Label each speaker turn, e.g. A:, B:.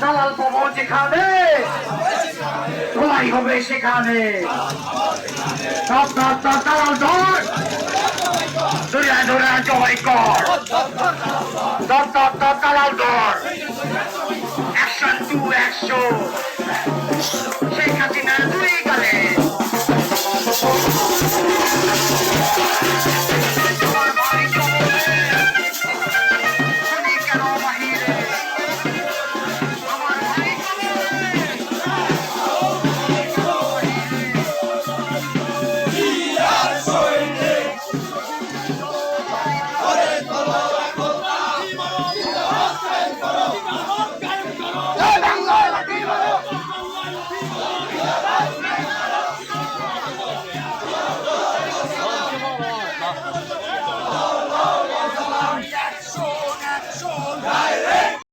A: দালাল পাবো যেখানে ধোলাই হবে সেখানে দালাল ধর দরিয়ায় ধরে জবাই কর দালাল ধর অ্যাকশন টু অ্যাকশন শেখ হাসিনার দুই গালে